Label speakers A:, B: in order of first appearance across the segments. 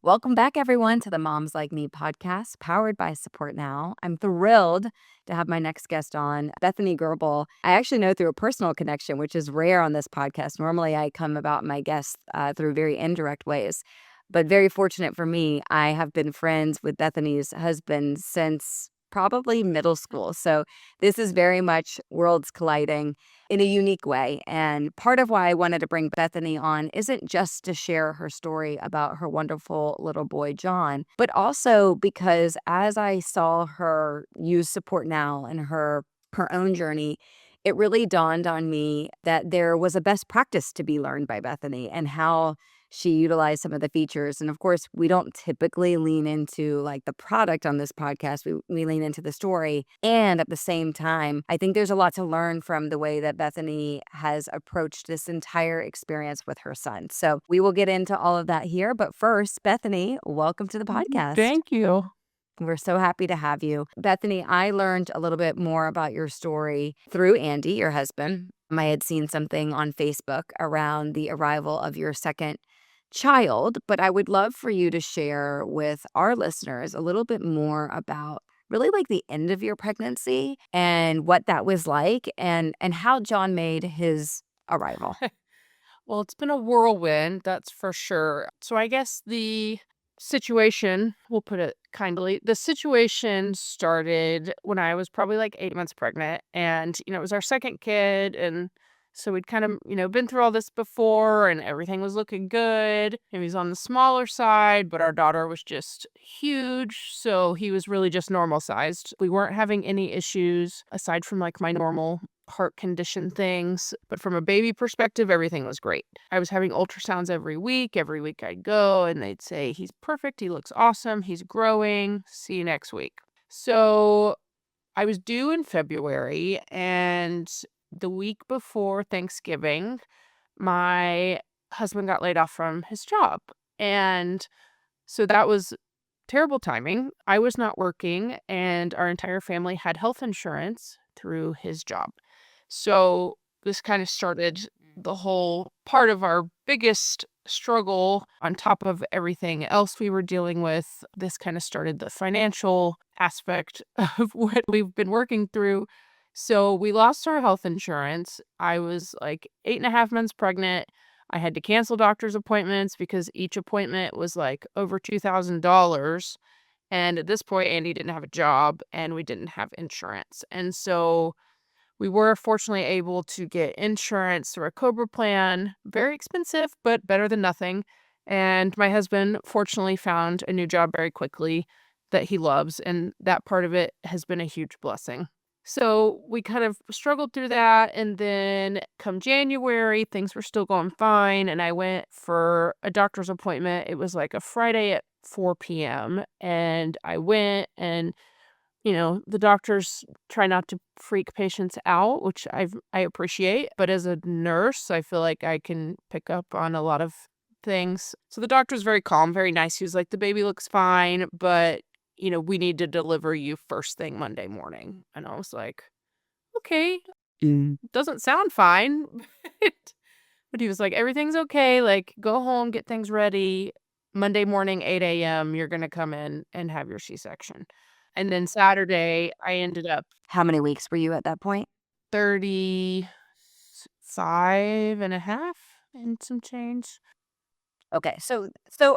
A: Welcome back, everyone, to the Moms Like Me podcast, powered by Support Now. I'm thrilled to have my next guest on, Bethany Gurbal. I actually know through a personal connection, which is rare on this podcast. Normally, I come about my guests through very indirect ways. But very fortunate for me, I have been friends with Bethany's husband since probably middle school. So this is very much worlds colliding in a unique way. And part of why I wanted to bring Bethany on isn't just to share her story about her wonderful little boy, John, but also because as I saw her use Support Now in her own journey, it really dawned on me that there was a best practice to be learned by Bethany and how she utilized some of the features. And of course, we don't typically lean into like the product on this podcast. We lean into the story. And at the same time, I think there's a lot to learn from the way that Bethany has approached this entire experience with her son. So we will get into all of that here. But first, Bethany, welcome to the podcast.
B: Thank you.
A: We're so happy to have you. Bethany, I learned a little bit more about your story through Andy, your husband. I had seen something on Facebook around the arrival of your second child, but I would love for you to share with our listeners a little bit more about really like the end of your pregnancy and what that was like and how John made his arrival.
B: Well, it's been a whirlwind, that's for sure. So I guess the situation, we'll put it kindly, the situation started when I was probably like 8 months pregnant. And, it was our second kid. And so we'd kind of, been through all this before and everything was looking good. And he was on the smaller side, but our daughter was just huge. So he was really just normal sized. We weren't having any issues aside from like my normal heart condition things. But from a baby perspective, everything was great. I was having ultrasounds every week. Every week I'd go and they'd say, he's perfect. He looks awesome. He's growing. See you next week. So I was due in February, and the week before Thanksgiving, my husband got laid off from his job. And so that was terrible timing. I was not working, and our entire family had health insurance through his job. So this kind of started the whole part of our biggest struggle on top of everything else we were dealing with. This kind of started the financial aspect of what we've been working through. So we lost our health insurance. I was like 8.5 months pregnant. I had to cancel doctor's appointments because each appointment was like over $2,000. And at this point, Andy didn't have a job and we didn't have insurance. And so we were fortunately able to get insurance through a COBRA plan. Very expensive, but better than nothing. And my husband fortunately found a new job very quickly that he loves. And that part of it has been a huge blessing. So we kind of struggled through that. And then come January, things were still going fine. And I went for a doctor's appointment. It was like a Friday at 4 p.m. And I went, and the doctors try not to freak patients out, which I appreciate. But as a nurse, I feel like I can pick up on a lot of things. So the doctor's very calm, very nice. He was like, the baby looks fine, but, we need to deliver you first thing Monday morning. And I was like, okay, doesn't sound fine. But he was like, everything's okay. Like, go home, get things ready. Monday morning, 8 a.m., you're going to come in and have your C-section. And then Saturday, I ended up
A: How many weeks were you at that point?
B: 35 and a half and some change.
A: Okay, so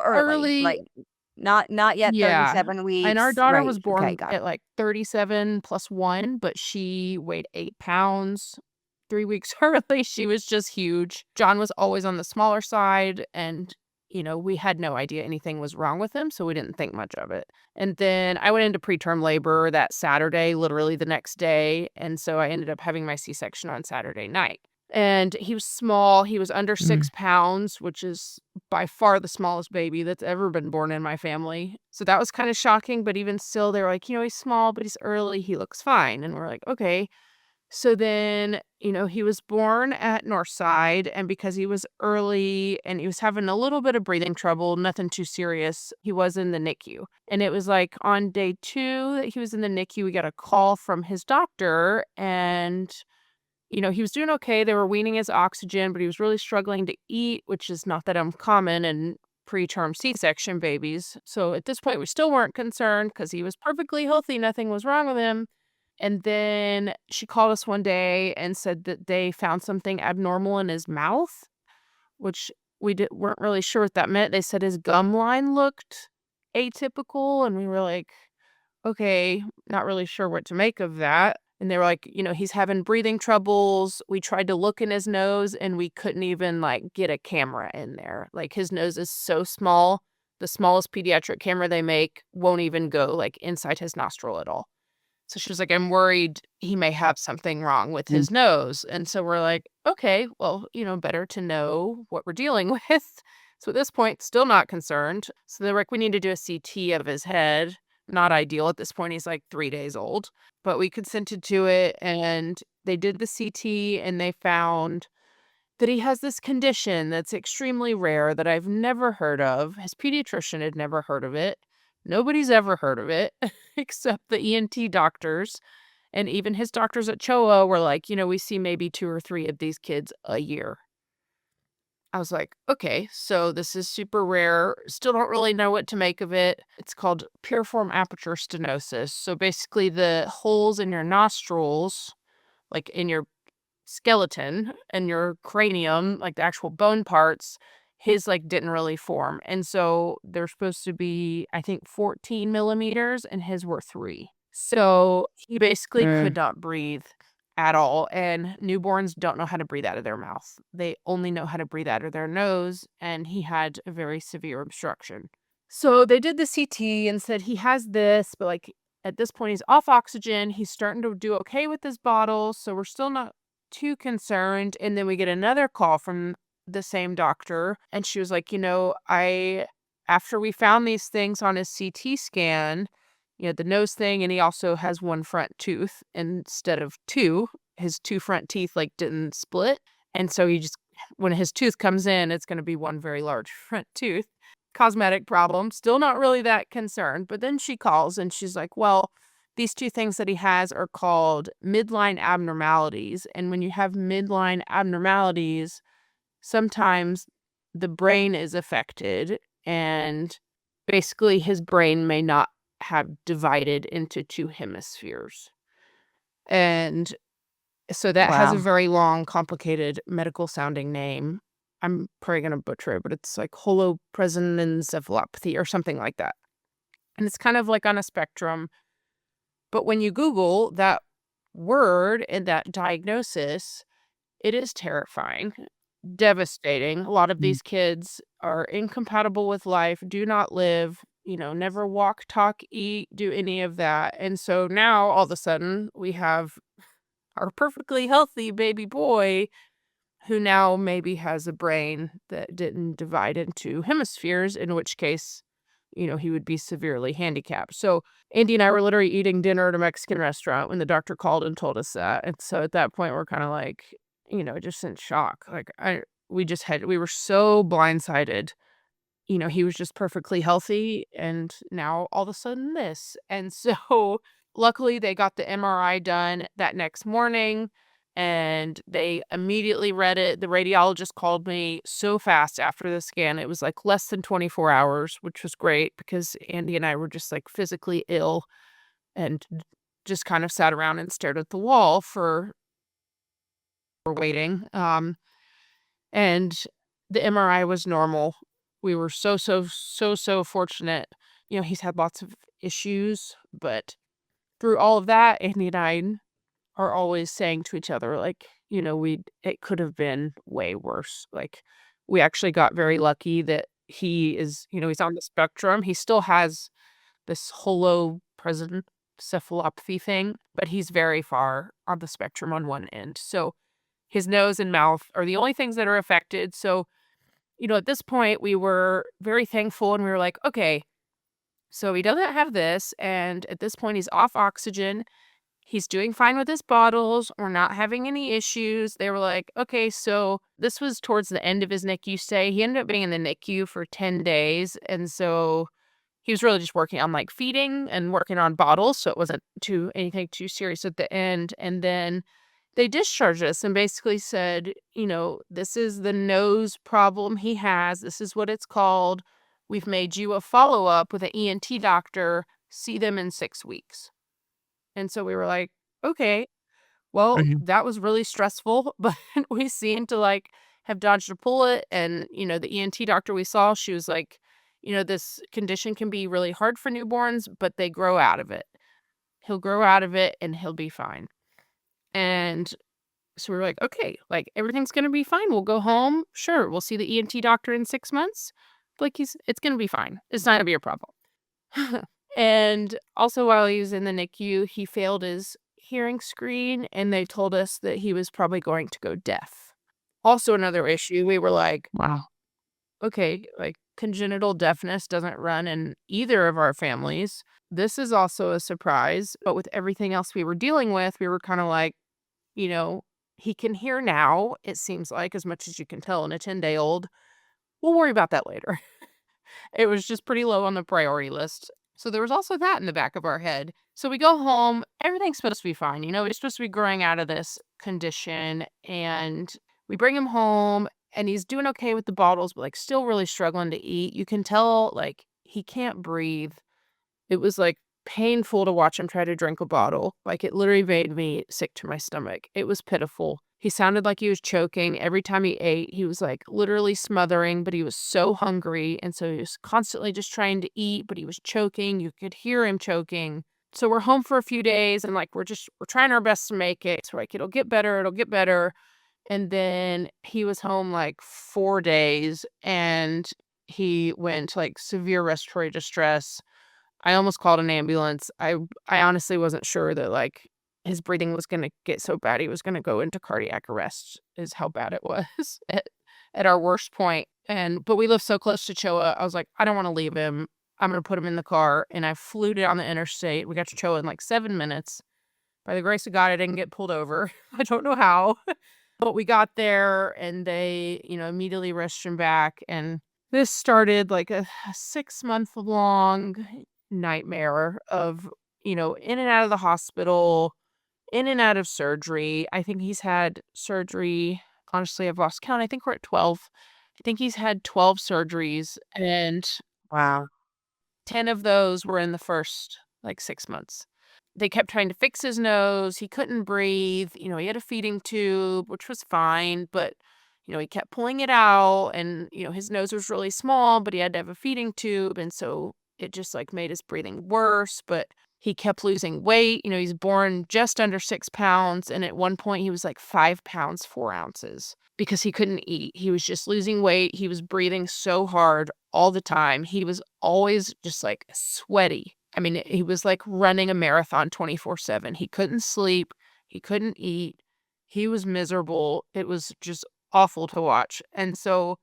A: early, like not yet
B: Yeah.
A: 37 weeks.
B: And our daughter
A: Right.
B: was
A: Okay,
B: born
A: got it.
B: at like 37 plus 1, but she weighed 8 pounds 3 weeks early. She was just huge. John was always on the smaller side, and we had no idea anything was wrong with him, so we didn't think much of it. And then I went into preterm labor that Saturday, literally the next day, and so I ended up having my C-section on Saturday night. And he was small. He was under 6 pounds, which is by far the smallest baby that's ever been born in my family. So that was kind of shocking, but even still, they were like, he's small, but he's early. He looks fine. And we're like, okay. So then, he was born at Northside, and because he was early and he was having a little bit of breathing trouble, nothing too serious, he was in the NICU. And it was like on day 2 that he was in the NICU, we got a call from his doctor, and he was doing okay. They were weaning his oxygen, but he was really struggling to eat, which is not that uncommon in preterm C-section babies. So at this point, we still weren't concerned because he was perfectly healthy. Nothing was wrong with him. And then she called us one day and said that they found something abnormal in his mouth, which weren't really sure what that meant. They said his gum line looked atypical, and we were like, okay, not really sure what to make of that. And they were like, he's having breathing troubles. We tried to look in his nose and we couldn't even get a camera in there. Like his nose is so small. The smallest pediatric camera they make won't even go inside his nostril at all. So she was like, I'm worried he may have something wrong with his nose. And so we're like, okay, well, better to know what we're dealing with. So at this point, still not concerned. So they're like, we need to do a CT of his head. Not ideal at this point. He's 3 days old, but we consented to it. And they did the CT and they found that he has this condition that's extremely rare that I've never heard of. His pediatrician had never heard of it. Nobody's ever heard of it except the ENT doctors. And even his doctors at CHOA were like, we see maybe 2 or 3 of these kids a year. I was like, okay, so this is super rare. Still don't really know what to make of it. It's called piriform aperture stenosis. So basically the holes in your nostrils, in your skeleton and your cranium, the actual bone parts, his didn't really form. And so they're supposed to be, I think, 14 millimeters and his were 3. So he basically could not breathe at all. And newborns don't know how to breathe out of their mouth. They only know how to breathe out of their nose. And he had a very severe obstruction. So they did the CT and said he has this, but at this point he's off oxygen. He's starting to do okay with his bottles. So we're still not too concerned. And then we get another call from the same doctor. And she was like, after we found these things on his CT scan, the nose thing, and he also has 1 front tooth instead of 2. His 2 front teeth didn't split. And so when his tooth comes in, it's going to be 1 very large front tooth. Cosmetic problem. Still not really that concerned. But then she calls and she's like, well, these 2 things that he has are called midline abnormalities. And when you have midline abnormalities, sometimes the brain is affected and basically his brain may not have divided into 2 hemispheres. And so that has a very long, complicated medical sounding name. I'm probably going to butcher it, but it's holopresonencephalopathy or something like that. And it's kind of on a spectrum. But when you Google that word and that diagnosis, it is terrifying, devastating. A lot of these kids are incompatible with life, do not live, never walk, talk, eat, do any of that. And so now all of a sudden we have our perfectly healthy baby boy who now maybe has a brain that didn't divide into hemispheres, in which case, he would be severely handicapped. So Andy and I were literally eating dinner at a Mexican restaurant when the doctor called and told us that. And so at that point, we're kind of just in shock. We were so blindsided. He was just perfectly healthy and now all of a sudden this. And so luckily they got the MRI done that next morning and they immediately read it. The radiologist called me so fast after the scan. It was less than 24 hours, which was great because Andy and I were just physically ill and just kind of sat around and stared at the wall for waiting. And the MRI was normal. We were so fortunate. He's had lots of issues, but through all of that, Andy and I are always saying to each other, it could have been way worse. We actually got very lucky that he is, he's on the spectrum. He still has this holopresonencephalopathy thing, but he's very far on the spectrum on one end. So his nose and mouth are the only things that are affected. So, at this point, we were very thankful and we were like, okay, so he doesn't have this. And at this point, he's off oxygen. He's doing fine with his bottles. We're not having any issues. They were like, okay, so this was towards the end of his NICU stay. He ended up being in the NICU for 10 days. And so he was really just working on feeding and working on bottles. So it wasn't anything too serious at the end. And then they discharged us and basically said, this is the nose problem he has. This is what it's called. we've made you a follow-up with an ENT doctor. See them in 6 weeks. And so we were like, okay, well, that was really stressful, but we seemed to like have dodged a bullet. And, the ENT doctor we saw, she was like, this condition can be really hard for newborns, but they grow out of it. He'll grow out of it and he'll be fine. And so we were like, okay, like everything's going to be fine. We'll go home. Sure. We'll see the ENT doctor in 6 months. Like it's going to be fine. It's not going to be a problem. And also while he was in the NICU, he failed his hearing screen and they told us that he was probably going to go deaf. Also another issue. We were like,
A: Wow.
B: okay, like congenital deafness doesn't run in either of our families. This is also a surprise. But with everything else we were dealing with, we were kind of like, he can hear now, it seems like, as much as you can tell in a 10-day-old. We'll worry about that later. It was just pretty low on the priority list. So there was also that in the back of our head. So we go home, everything's supposed to be fine. He's supposed to be growing out of this condition. And we bring him home and he's doing okay with the bottles, but like still really struggling to eat. You can tell like he can't breathe. It was like painful to watch him try to drink a bottle. Like it literally made me sick to my stomach. It was pitiful. He sounded like he was choking. Every time he ate, he was like literally smothering, but he was so hungry. And so he was constantly just trying to eat, but he was choking. You could hear him choking. So we're home for a few days and like we're trying our best to make it. So like it'll get better, it'll get better. And then he was home like 4 days and he went into like severe respiratory distress. I almost called an ambulance. I honestly wasn't sure that like his breathing was going to get so bad he was going to go into cardiac arrest is how bad it was at our worst point. But we live so close to Choa. I was like, I don't want to leave him. I'm going to put him in the car. And I flew down the interstate. We got to Choa in like 7 minutes. By the grace of God, I didn't get pulled over. I don't know how, but we got there and they, immediately rushed him back. And this started like a 6-month-long nightmare of, in and out of the hospital, in and out of surgery. I think he's had surgery. Honestly, I've lost count. I think we're at 12. I think he's had 12 surgeries and
A: Wow.
B: 10 of those were in the first like 6 months. They kept trying to fix his nose. He couldn't breathe. He had a feeding tube, which was fine, but he kept pulling it out and, his nose was really small, but he had to have a feeding tube. And so it just like made his breathing worse, but he kept losing weight. He's born just under 6 pounds. And at one point he was like 5 pounds, 4 ounces because he couldn't eat. He was just losing weight. He was breathing so hard all the time. He was always just like sweaty. I mean, he was like running a marathon 24/7. He couldn't sleep. He couldn't eat. He was miserable. It was just awful to watch. And so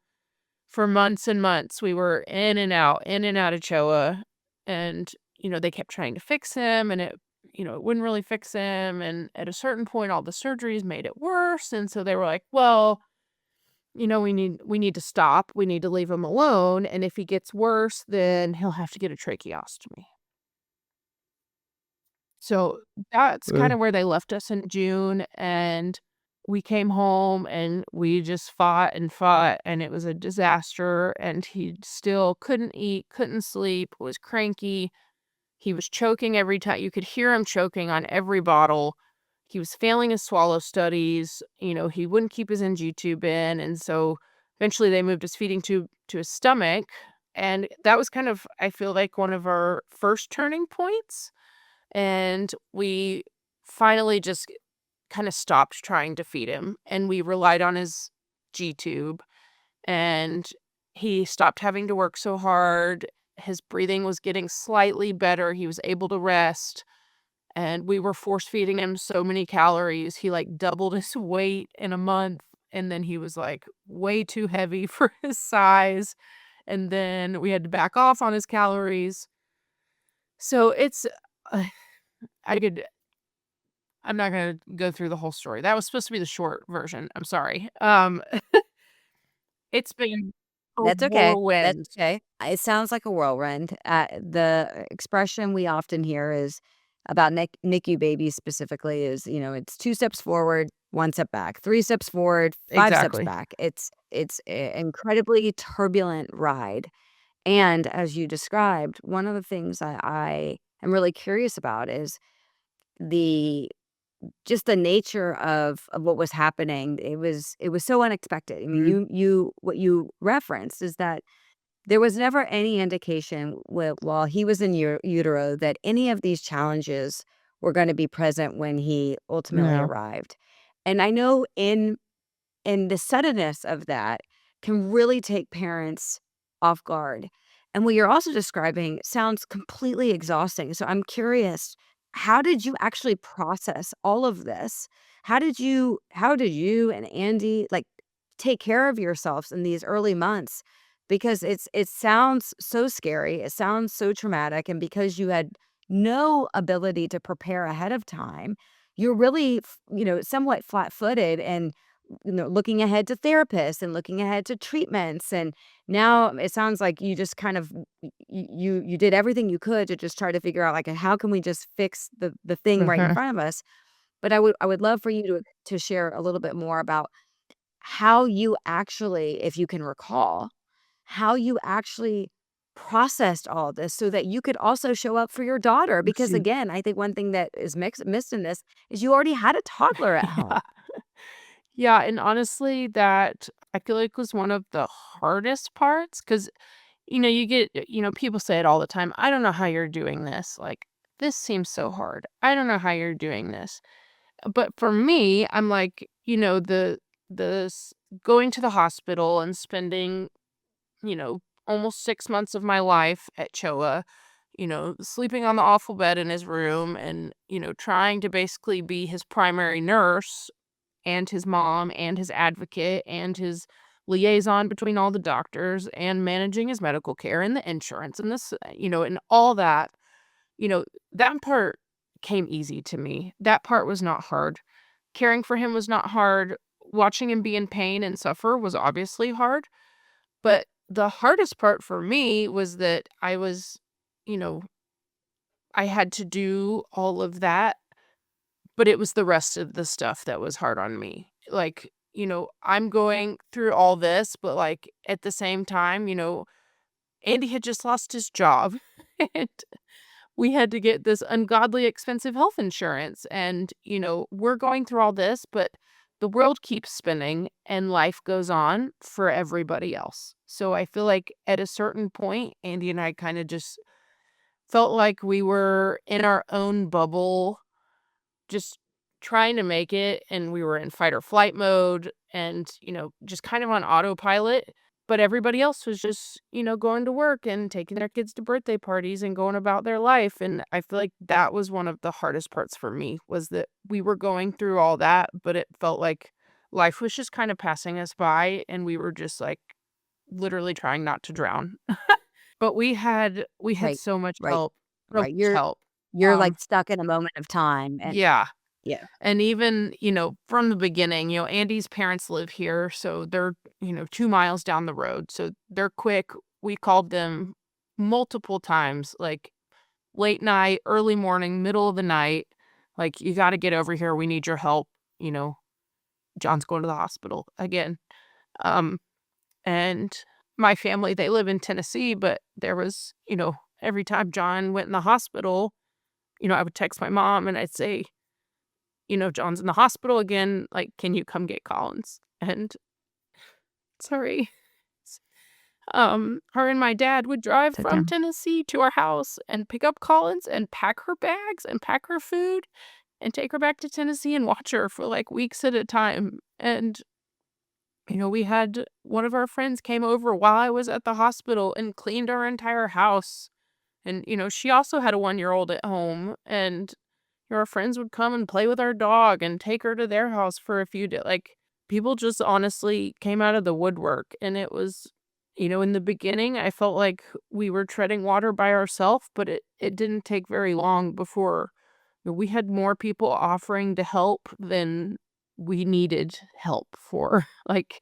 B: for months and months, we were in and out of Choa. And, they kept trying to fix him and it wouldn't really fix him. And at a certain point, all the surgeries made it worse. And so they were like, well, we need to stop. We need to leave him alone. And if he gets worse, then he'll have to get a tracheostomy. So that's kind of where they left us in June. And we came home and we just fought and fought and it was a disaster. And he still couldn't eat, couldn't sleep, was cranky. He was choking every time. You could hear him choking on every bottle. He was failing his swallow studies. He wouldn't keep his NG tube in. And so eventually they moved his feeding tube to his stomach. And that was kind of, I feel like, one of our first turning points. And we finally just kind of stopped trying to feed him. And we relied on his G tube. And he stopped having to work so hard. His breathing was getting slightly better. He was able to rest. And we were force feeding him so many calories. He like doubled his weight in a month. And then he was like way too heavy for his size. And then we had to back off on his calories. So it's, I'm not going to go through the whole story. That was supposed to be the short version. I'm sorry. It's been a
A: That's okay. That's
B: whirlwind.
A: okay. It sounds like a whirlwind. The expression we often hear is about NICU babies specifically is, it's 2 steps forward, 1 step back, 3 steps forward, 5 steps
B: Exactly.
A: back. It's an incredibly turbulent ride. And as you described, one of the things I am really curious about is the just the nature of what was happening. It was so unexpected. I mean,
B: Mhm.
A: you what you referenced is that there was never any indication while he was in utero that any of these challenges were going to be present when he ultimately
B: No.
A: arrived. And I know and the suddenness of that can really take parents off guard. And what you're also describing sounds completely exhausting. So I'm curious, how did you actually process all of this? How did you and Andy like take care of yourselves in these early months? Because it sounds so scary, it sounds so traumatic, and because you had no ability to prepare ahead of time, you're really, somewhat flat-footed and looking ahead to therapists and looking ahead to treatments. And now it sounds like you just kind of you did everything you could to just try to figure out like how can we just fix the thing right in
B: Mhm.
A: front of us. But I would love for you to share a little bit more about how you actually, if you can recall, how you actually processed all this so that you could also show up for your daughter. Because
B: See.
A: again, I think one thing that is missed in this is you already had a toddler at home.
B: Yeah. Yeah, and honestly, that I feel like was one of the hardest parts because you get people say it all the time, "I don't know how you're doing this." Like, "This seems so hard. I don't know how you're doing this." But for me, I'm like, the going to the hospital and spending, almost 6 months of my life at CHOA, sleeping on the awful bed in his room and, trying to basically be his primary nurse and his mom and his advocate and his liaison between all the doctors and managing his medical care and the insurance and this, and all that, you know, that part came easy to me. That part was not hard. Caring for him was not hard. Watching him be in pain and suffer was obviously hard. But the hardest part for me was that you know, I had to do all of that, but it was the rest of the stuff that was hard on me. Like, I'm going through all this, but like at the same time, Andy had just lost his job and we had to get this ungodly expensive health insurance. And, we're going through all this, but the world keeps spinning and life goes on for everybody else. So I feel like at a certain point, Andy and I kind of just felt like we were in our own bubble, just trying to make it. And we were in fight or flight mode and, just kind of on autopilot. But everybody else was just, going to work and taking their kids to birthday parties and going about their life. And I feel like that was one of the hardest parts for me was that we were going through all that, but it felt like life was just kind of passing us by and we were just like literally trying not to drown. But we had
A: Right.
B: so much
A: Right.
B: help. So
A: Right.
B: much help.
A: You're
B: Um,
A: like stuck in a moment of time and
B: yeah.
A: yeah.
B: And even, from the beginning, Andy's parents live here, so they're, 2 miles down the road. So they're quick. We called them multiple times, like late night, early morning, middle of the night. Like, you got to get over here. We need your help. You know, John's going to the hospital again. Um, and my family, they live in Tennessee, but there was, every time John went in the hospital, I would text my mom and I'd say, John's in the hospital again, like, "Can you come get Collins?" And sorry. Her and my dad would drive
A: Sit
B: from
A: down.
B: Tennessee to our house and pick up Collins and pack her bags and pack her food and take her back to Tennessee and watch her for, like, weeks at a time, and, we had one of our friends came over while I was at the hospital and cleaned our entire house, and, she also had a one-year-old at home, and our friends would come and play with our dog and take her to their house for a few days. Like, people just honestly came out of the woodwork, and it was, in the beginning, I felt like we were treading water by ourselves, but it didn't take very long before we had more people offering to help than we needed help for. Like,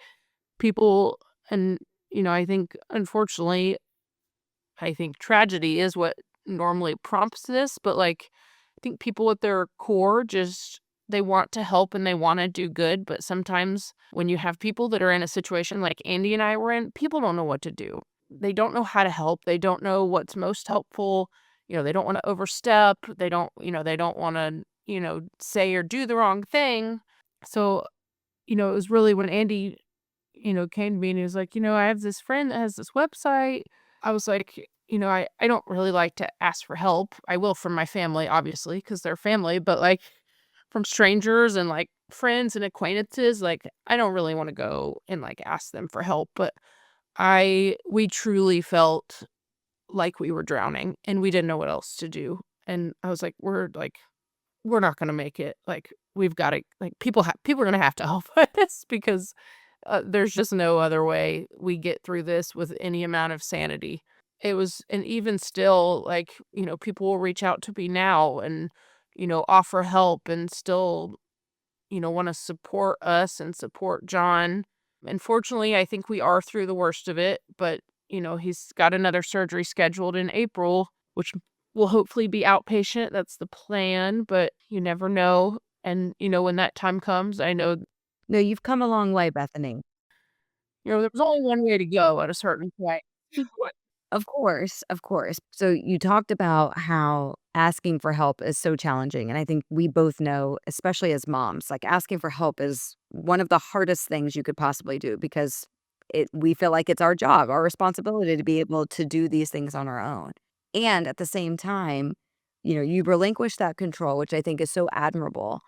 B: people, and, I think, unfortunately, I think tragedy is what normally prompts this, but, like, I think people at their core just they want to help and they wanna do good, but sometimes when you have people that are in a situation like Andy and I were in, people don't know what to do. they don't know how to help. They don't know what's most helpful. They don't want to overstep. They don't want to, say or do the wrong thing. So, it was really when Andy, came to me and he was like, I have this friend that has this website. I was like, I don't really like to ask for help. I will from my family, obviously, because they're family, but like from strangers and like friends and acquaintances, like I don't really want to go and like ask them for help. But we truly felt like we were drowning and we didn't know what else to do. And I was like, we're not gonna make it. Like, we've gotta like, people are gonna have to help us because, there's just no other way we get through this with any amount of sanity. And even still, like, people will reach out to me now and, offer help and still, wanna support us and support John. Unfortunately, I think we are through the worst of it, but, he's got another surgery scheduled in April, which will hopefully be outpatient. That's the plan, but you never know. And, when that time comes, I know,
A: No, you've come a long way, Bethany.
B: there was only one way to go at a certain point.
A: Of course, of course. So you talked about how asking for help is so challenging. And I think we both know, especially as moms, like asking for help is one of the hardest things you could possibly do because we feel like it's our job, our responsibility to be able to do these things on our own. And at the same time, you relinquish that control, which I think is so admirable.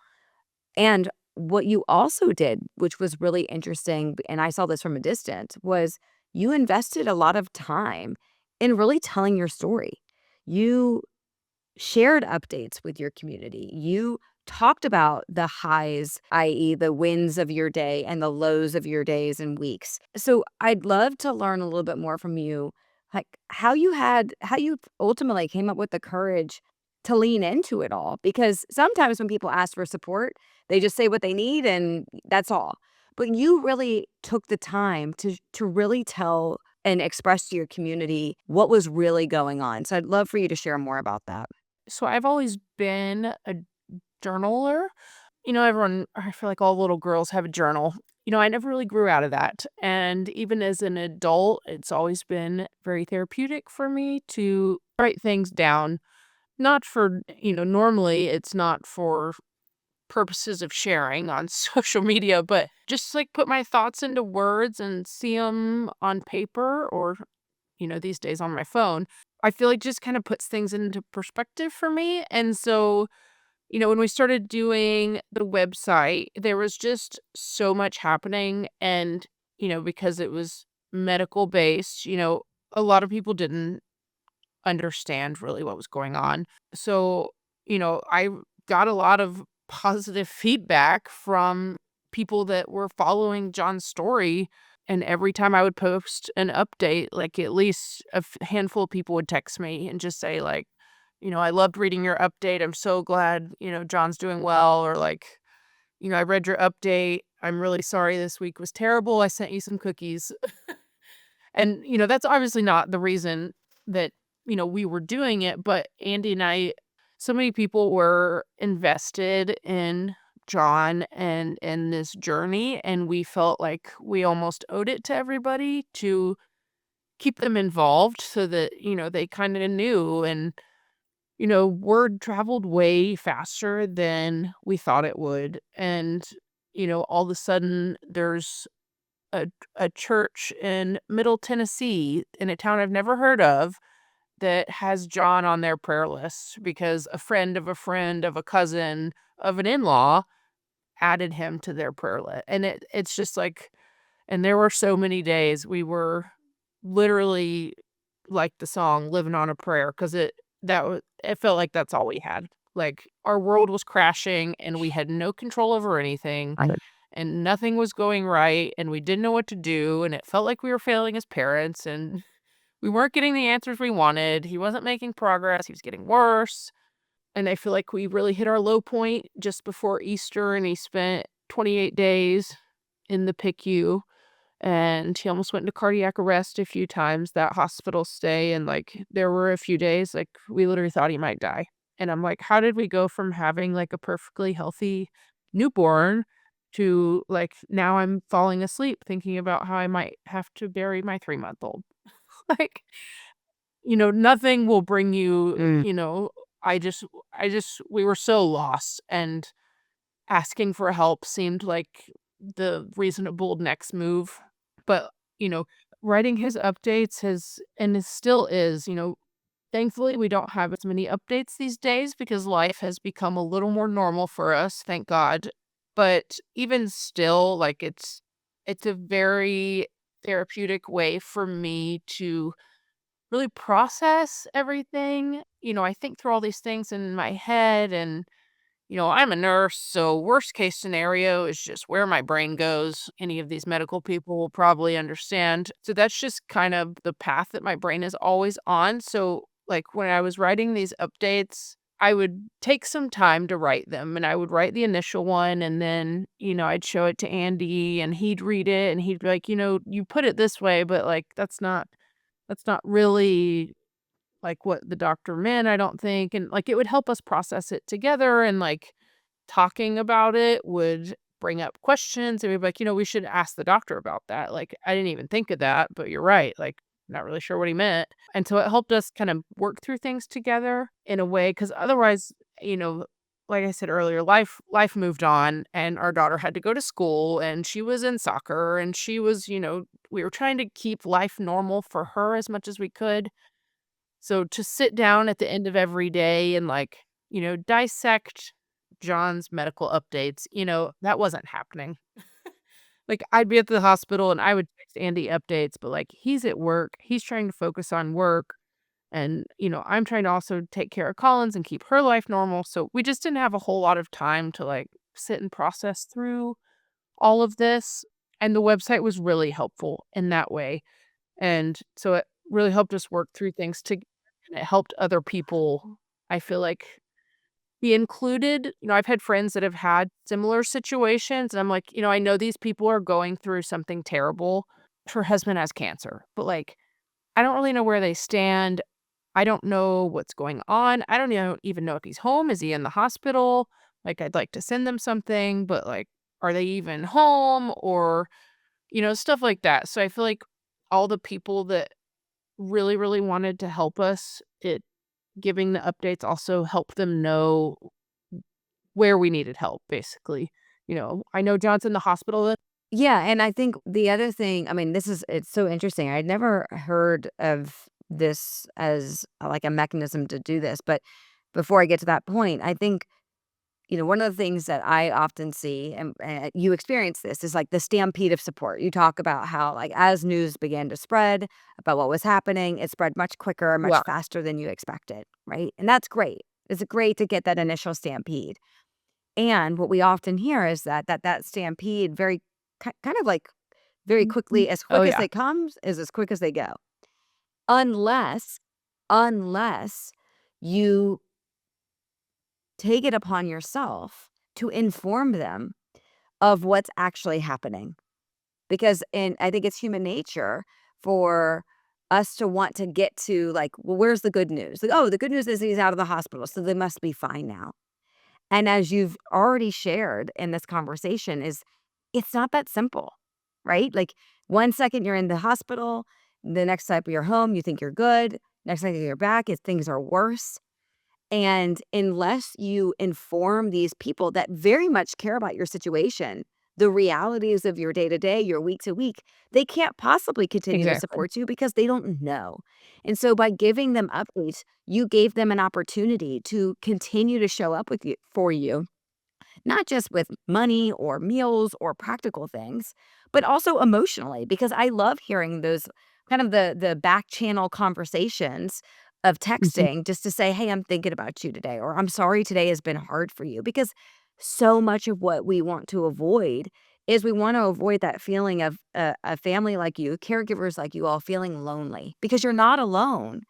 A: And what you also did, which was really interesting, and I saw this from a distance, was you invested a lot of time in really telling your story. You shared updates with your community. You talked about the highs, i.e., the wins of your day and the lows of your days and weeks. So I'd love to learn a little bit more from you, like how you ultimately came up with the courage to lean into it all. Because sometimes when people ask for support, they just say what they need and that's all. But you really took the time to really tell and express to your community what was really going on. So I'd love for you to share more about that.
B: So I've always been a journaler. Everyone, I feel like all little girls have a journal. I never really grew out of that. And even as an adult, it's always been very therapeutic for me to write things down. Not for, normally it's not for purposes of sharing on social media, but just like put my thoughts into words and see them on paper or, these days on my phone. I feel like just kind of puts things into perspective for me. And so, when we started doing the website, there was just so much happening. And, because it was medical based, a lot of people didn't understand really what was going on. So, I got a lot of positive feedback from people that were following John's story. And every time I would post an update, like at least handful of people would text me and just say, like, I loved reading your update. I'm so glad, John's doing well. Or like, I read your update. I'm really sorry this week was terrible. I sent you some cookies. And, that's obviously not the reason that, we were doing it, but Andy and I, so many people were invested in John and in this journey, and we felt like we almost owed it to everybody to keep them involved so that, they kind of knew. And, word traveled way faster than we thought it would. And, all of a sudden there's a church in Middle Tennessee in a town I've never heard of that has John on their prayer list because a friend of a friend of a cousin of an in-law added him to their prayer list. And it's just like, and there were so many days we were literally like the song living on a prayer because it felt like that's all we had. Like our world was crashing and we had no control over anything and nothing was going right and we didn't know what to do and it felt like we were failing as parents and we weren't getting the answers we wanted. He wasn't making progress. He was getting worse. And I feel like we really hit our low point just before Easter and he spent 28 days in the PICU and he almost went into cardiac arrest a few times that hospital stay. And like there were a few days like we literally thought he might die. And I'm like, how did we go from having like a perfectly healthy newborn to like now I'm falling asleep thinking about how I might have to bury my 3-month-old. Like, nothing will bring you,
A: Mm.
B: we were so lost, and asking for help seemed like the reasonable next move. But, you know, writing his updates it still is, thankfully we don't have as many updates these days because life has become a little more normal for us, thank God. But even still, like it's a very therapeutic way for me to really process everything. I think through all these things in my head, and I'm a nurse, so worst case scenario is just where my brain goes. Any of these medical people will probably understand. So that's just kind of the path that my brain is always on. So, like, when I was writing these updates, I would take some time to write them, and I would write the initial one, and then, I'd show it to Andy and he'd read it and he'd be like, you put it this way, but like that's not really like what the doctor meant, I don't think. And like it would help us process it together, and like talking about it would bring up questions, and we'd be like, we should ask the doctor about that. Like, I didn't even think of that, but you're right. Like, not really sure what he meant. And so it helped us kind of work through things together in a way, because otherwise, you know, like I said earlier, life moved on, and our daughter had to go to school, and she was in soccer, and she was, we were trying to keep life normal for her as much as we could. So to sit down at the end of every day and, like, dissect John's medical updates, that wasn't happening. Like, I'd be at the hospital and I would text Andy updates, but, like, he's at work, he's trying to focus on work, and, I'm trying to also take care of Collins and keep her life normal, so we just didn't have a whole lot of time to, like, sit and process through all of this, and the website was really helpful in that way. And so it really helped us work through things to and it helped other people, I feel like, be included. I've had friends that have had similar situations, and I'm like, I know these people are going through something terrible. Her husband has cancer, but, like, I don't really know where they stand. I don't know what's going on. I don't even know if he's home. Is he in the hospital? Like, I'd like to send them something, but, like, are they even home? Or, stuff like that. So I feel like all the people that really, really wanted to help us, giving the updates also helped them know where we needed help, basically. I know John's in the hospital.
A: Yeah, and I think the other thing, I mean, it's so interesting. I'd never heard of this as like a mechanism to do this, but before I get to that point, I think, one of the things that I often see, and you experience this, is like the stampede of support. You talk about how, like, as news began to spread about what was happening, it spread much quicker, much
B: Well,
A: faster than you expected, right? And that's great. It's great to get that initial stampede. And what we often hear is that stampede very kind of like very quickly, as
B: oh,
A: quick as
B: yeah.
A: it comes, is as quick as they go. Unless unless you take it upon yourself to inform them of what's actually happening. Because I think it's human nature for us to want to get to, like, well, where's the good news? Like, oh, the good news is he's out of the hospital, so they must be fine now. And as you've already shared in this conversation, is it's not that simple, right? Like, one second you're in the hospital, the next second you're home, you think you're good. Next second you're back, things are worse. And unless you inform these people that very much care about your situation, the realities of your day to day, your week to week, they can't possibly continue to
B: Exactly.
A: support you because they don't know. And so by giving them updates, you gave them an opportunity to continue to show up with you for you, not just with money or meals or practical things, but also emotionally, because I love hearing those kind of the back channel conversations of
B: Mhm.
A: texting just to say, "Hey, I'm thinking about you today," or "I'm sorry today has been hard for you." Because so much of what we want to avoid is we want to avoid that feeling of a family like you, caregivers like you all feeling lonely, because you're not alone.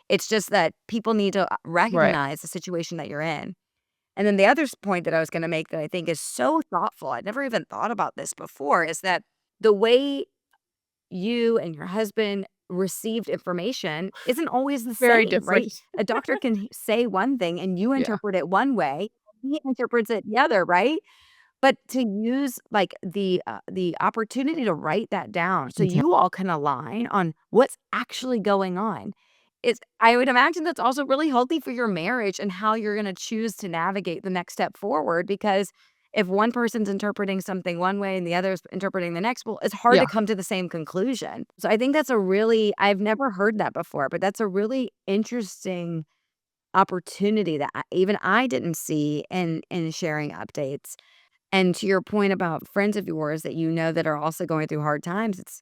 A: It's just that people need to
B: Right.
A: recognize the situation that you're in. And then the other point that I was gonna make that I think is so thoughtful, I'd never even thought about this before, is that the way you and your husband received information isn't always the
B: Very
A: same, right?
B: different.
A: A doctor can say one thing and you
B: Yeah.
A: interpret it one way, he interprets it the other, right? But to use, like, the opportunity to write that down so
B: Yeah.
A: you all can align on what's actually going on, is I would imagine that's also really healthy for your marriage and how you're gonna choose to navigate the next step forward, because if one person's interpreting something one way and the other's interpreting the next, well, it's hard to
B: Yeah.
A: come to the same conclusion. So I think that's a really I've never heard that before, but that's a really interesting opportunity that even I didn't see in sharing updates. And to your point about friends of yours that you know that are also going through hard times, it's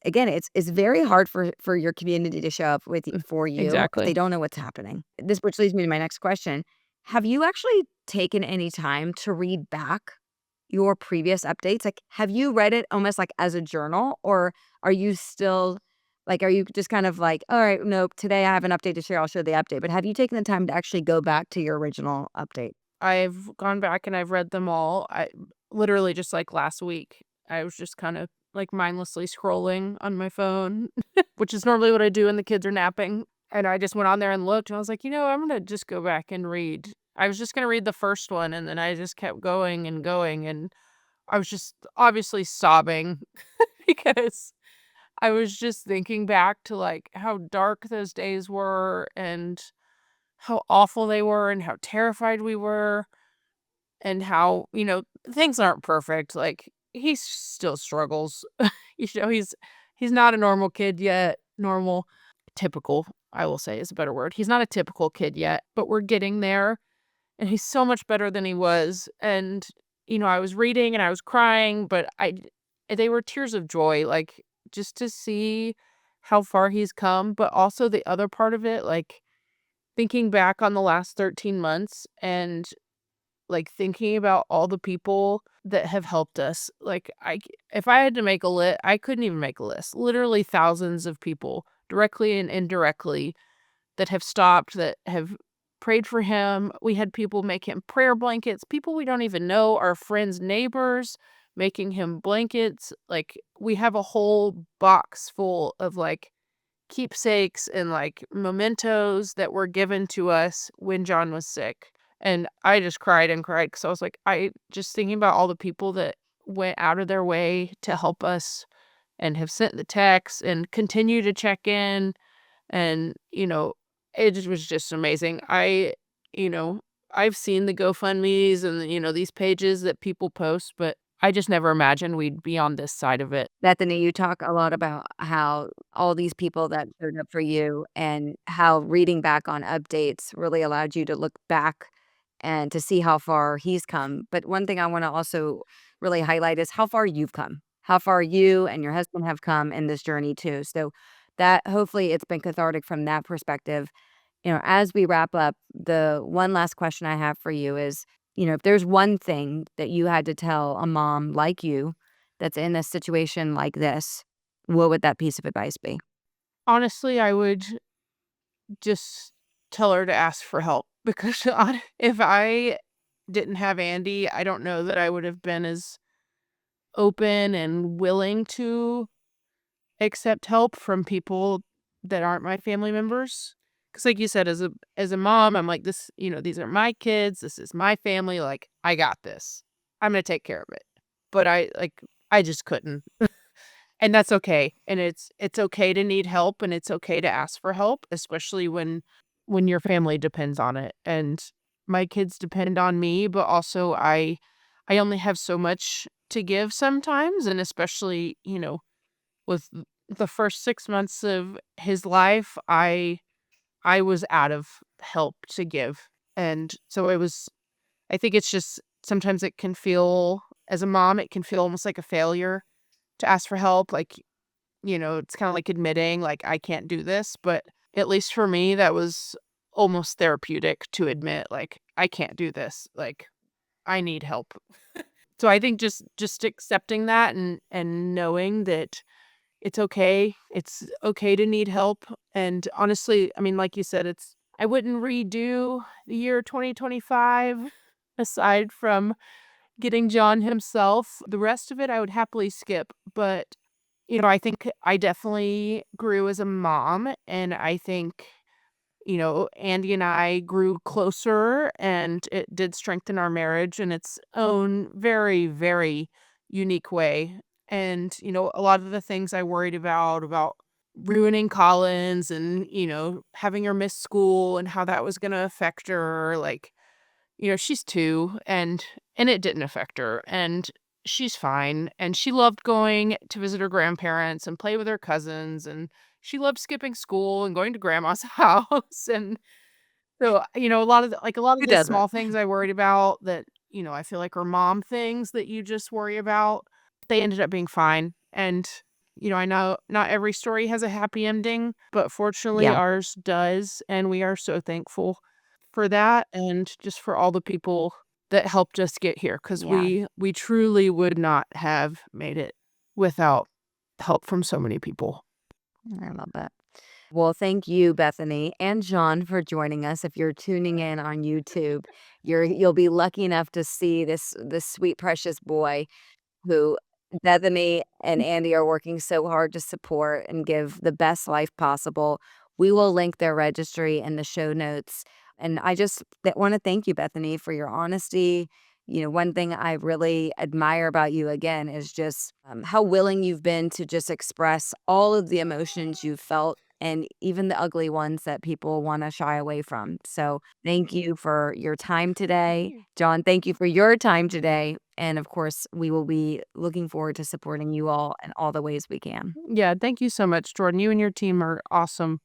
A: again, it's very hard for your community to show up with
B: Mm,
A: for you if they
B: exactly.
A: don't know what's happening. This which leads me to my next question. Have you actually taken any time to read back your previous updates? Like, have you read it almost like as a journal, or are you still like, are you just kind of like, all right, nope, today I have an update to share, I'll show the update. But have you taken the time to actually go back to your original update?
B: I've gone back and I've read them all. I literally just like last week, I was just kind of like mindlessly scrolling on my phone, which is normally what I do when the kids are napping. And I just went on there and looked and I was like, I'm going to just go back and read. I was just going to read the first one and then I just kept going and going. And I was just obviously sobbing because I was just thinking back to like how dark those days were and how awful they were and how terrified we were and how, things aren't perfect. Like he still struggles. He's not a normal kid yet. Normal, typical, I will say is a better word. He's not a typical kid yet, but we're getting there and he's so much better than he was. And I was reading and I was crying, but they were tears of joy, like just to see how far he's come, but also the other part of it, like thinking back on the last 13 months and like thinking about all the people that have helped us. Like if I had to make a list, I couldn't even make a list. Literally thousands of people, directly and indirectly, that have stopped, that have prayed for him. We had people make him prayer blankets, people we don't even know, our friends, neighbors, making him blankets. Like we have a whole box full of like keepsakes and like mementos that were given to us when John was sick. And I just cried and cried because I was like, I just thinking about all the people that went out of their way to help us and have sent the texts and continue to check in. And, it was just amazing. You know, I've seen the GoFundMe's and, these pages that people post, but I just never imagined we'd be on this side of it.
A: Bethany, you talk a lot about how all these people that showed up for you and how reading back on updates really allowed you to look back and to see how far he's come. But one thing I want to also really highlight is how far you've come, how far you and your husband have come in this journey too. So that hopefully it's been cathartic from that perspective. As we wrap up, the one last question I have for you is, if there's one thing that you had to tell a mom like you that's in a situation like this, what would that piece of advice be?
B: Honestly, I would just tell her to ask for help because if I didn't have Andy, I don't know that I would have been as open and willing to accept help from people that aren't my family members. Because, like you said, as a mom, I'm like this. These are my kids. This is my family. Like I got this. I'm gonna take care of it. But I just couldn't. And that's okay, and it's okay to need help, and it's okay to ask for help, especially when your family depends on it, and my kids depend on me, but also I only have so much to give sometimes, and especially, with the first 6 months of his life, I was out of help to give, and so I think it's just sometimes it can feel as a mom, it can feel almost like a failure to ask for help, like, it's kinda like admitting, like, "I can't do this," but at least for me, that was almost therapeutic to admit, like, "I can't do this," like, "I need help." So I think just accepting that and knowing that it's okay to need help, and honestly, I mean, like you said, I wouldn't redo the year 2025 aside from getting John himself. The rest of it, I would happily skip, but I think I definitely grew as a mom, and I think, Andy and I grew closer, and it did strengthen our marriage in its own very, very unique way. And, a lot of the things I worried about ruining Collins and, having her miss school and how that was going to affect her, like, she's 2 and it didn't affect her, and she's fine, and she loved going to visit her grandparents and play with her cousins, and she loved skipping school and going to grandma's house, and so, a lot of
A: Who
B: the
A: doesn't?
B: small things I worried about that, I feel like are mom things that you just worry about, they ended up being fine, and, I know not every story has a happy ending, but fortunately
A: Yeah.
B: ours does, and we are so thankful for that and just for all the people that helped us get here, because
A: Yeah.
B: we truly would not have made it without help from so many people.
A: I love that. Well, thank you, Bethany and John, for joining us. If you're tuning in on YouTube, you'll be lucky enough to see this sweet, precious boy who Bethany and Andy are working so hard to support and give the best life possible. We will link their registry in the show notes. And I just want to thank you, Bethany, for your honesty. One thing I really admire about you again is just how willing you've been to just express all of the emotions you've felt and even the ugly ones that people want to shy away from. So thank you for your time today. John, thank you for your time today. And of course, we will be looking forward to supporting you all in all the ways we can.
B: Yeah, thank you so much, Jordan. You and your team are awesome.